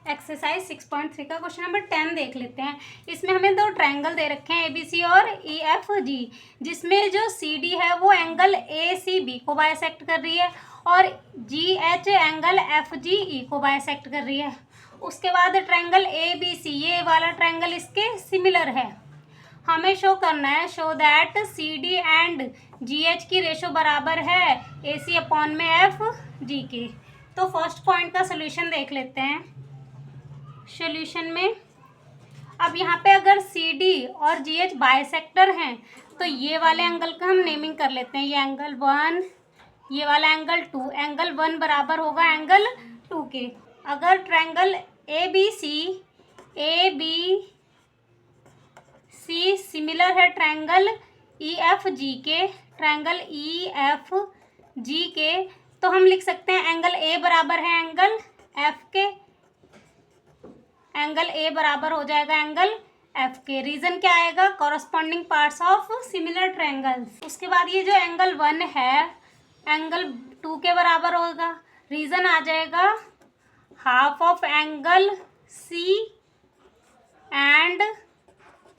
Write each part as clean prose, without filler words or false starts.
Exercise 6.3 का question number 10 देख लेते हैं। इसमें हमें दो ट्रायंगल दे रखे हैं ABC और EFG, जिसमें जो CD है वो एंगल ACB को बाइसेक्ट कर रही है और GH एंगल FGE को बाइसेक्ट कर रही है। उसके बाद ट्रायंगल ABC, ये वाला ट्रायंगल इसके सिमिलर है। हमें शो करना है, show that CD and GH की रेशो बराबर है AC अपॉन में FG के। तो फर्स्ट पॉइंट का सोल्यूशन देख लेते हैं। सॉल्यूशन में अब यहाँ पे अगर CD और GH बाइसेक्टर हैं तो ये वाले एंगल का हम नेमिंग कर लेते हैं। ये एंगल 1, ये वाला एंगल 2। एंगल 1 बराबर होगा एंगल 2 के। अगर ट्रायंगल ABC सिमिलर है ट्रायंगल EFG के, ट्रायंगल EFG के, तो हम लिख सकते हैं एंगल A बराबर है एंगल F के। एंगल A बराबर हो जाएगा एंगल F के। रीजन क्या आएगा? Corresponding parts of similar triangles. उसके बाद ये जो एंगल 1 है एंगल 2 के बराबर होगा। रीजन आ जाएगा half of angle C and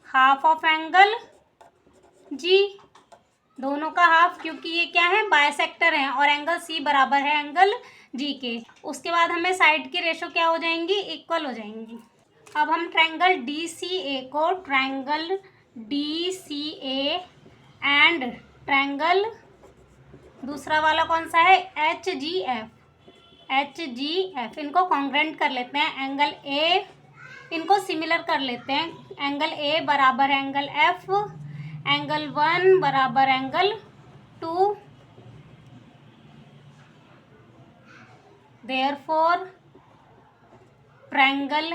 half of angle G, दोनों का हाफ, क्योंकि ये क्या है? बाइसेक्टर हैं और एंगल C बराबर है एंगल G के। उसके बाद हमें साइड की रेशो क्या हो जाएंगी? इक्वल हो जाएंगी। अब हम ट्रायंगल DCA को, ट्रायंगल DCA एंड ट्रायंगल दूसरा वाला कौन सा है? HGF, इनको कॉन्ग्रेंट कर लेते हैं। एंगल A इनको सिमिलर कर लेते हैं। एंगल A बराबर है एंगल F, एंगल 1 बराबर angle 2। Therefore triangle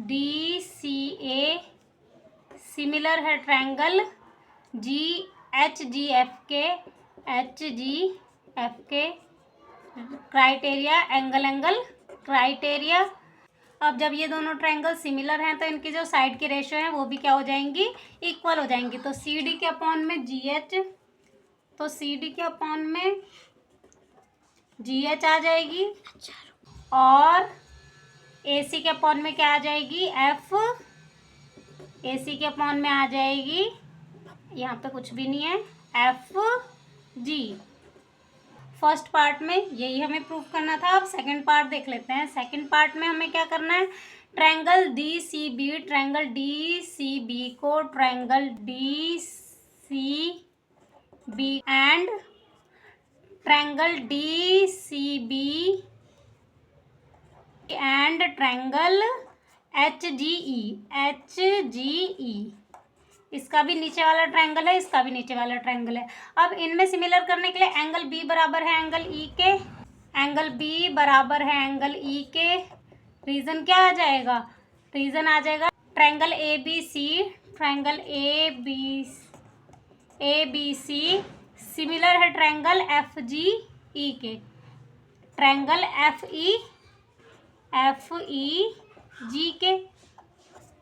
DCA similar है ट्रायंगल HGF के क्राइटेरिया, एंगल क्राइटेरिया। अब जब ये दोनों ट्रायंगल सिमिलर हैं तो इनकी जो साइड की रेशो है वो भी क्या हो जाएंगी? इक्वल हो जाएंगी। तो CD के अपॉन में GH, तो CD के अपॉन में GH आ जाएगी और AC के अपॉन में क्या आ जाएगी? F। AC के अपॉन में आ जाएगी, यहाँ पे कुछ भी नहीं है, FG। फर्स्ट पार्ट में यही हमें प्रूव करना था। अब सेकंड पार्ट देख लेते हैं। सेकंड पार्ट में हमें क्या करना है? ट्रायंगल DCB को triangle DCB and triangle DCB and triangle HGE, इसका भी नीचे वाला ट्रायंगल है, इसका भी नीचे वाला ट्रायंगल है। अब इनमें सिमिलर करने के लिए एंगल B बराबर है एंगल E के, एंगल B बराबर है एंगल E के। रीजन क्या आ जाएगा? रीजन आ जाएगा ट्रायंगल ABC सिमिलर है ट्रायंगल FGE के, ट्रायंगल FEG के।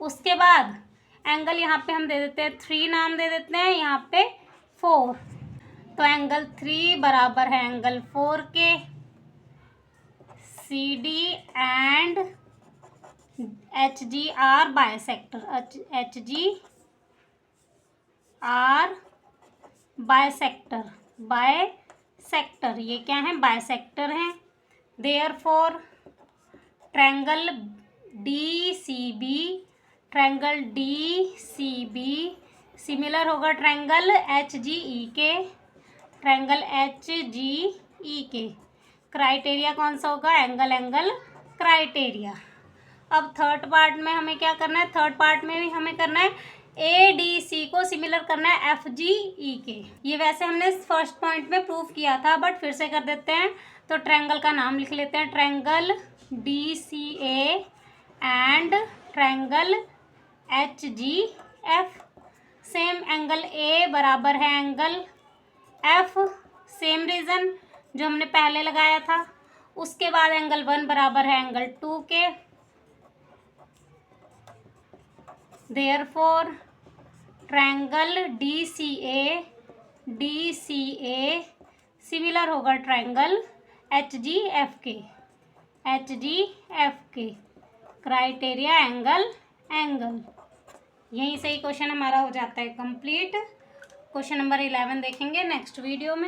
उसके बाद एंगल यहाँ पे हम दे देते हैं 3, नाम दे देते हैं यहाँ पे 4, तो एंगल 3 बराबर है एंगल 4 के। CD and HG are bisector, bisector, ये क्या है? बाइसेक्टर हैं। देयरफॉर ट्रायंगल DCB सिमिलर होगा ट्रायंगल HGE के, ट्रायंगल HGE के। क्राइटेरिया कौन सा होगा? Angle criteria. अब थर्ड पार्ट में हमें क्या करना है? थर्ड पार्ट में भी हमें करना है ADC को सिमिलर करना है FGE के। ये वैसे हमने फर्स्ट पॉइंट में प्रूव किया था, बट फिर से कर देते हैं। तो ट्रायंगल का नाम लिख लेते हैं, triangle DCA and triangle HGF। Same angle A बराबर है एंगल F, सेम रीजन जो हमने पहले लगाया था। उसके बाद एंगल 1 बराबर है एंगल 2 के। देयरफॉर ट्रायंगल DCA सिमिलर होगा ट्रायंगल HGF के। Criteria angle angle. यही सही क्वेश्चन हमारा हो जाता है कंप्लीट। क्वेश्चन नंबर 11 देखेंगे नेक्स्ट वीडियो में।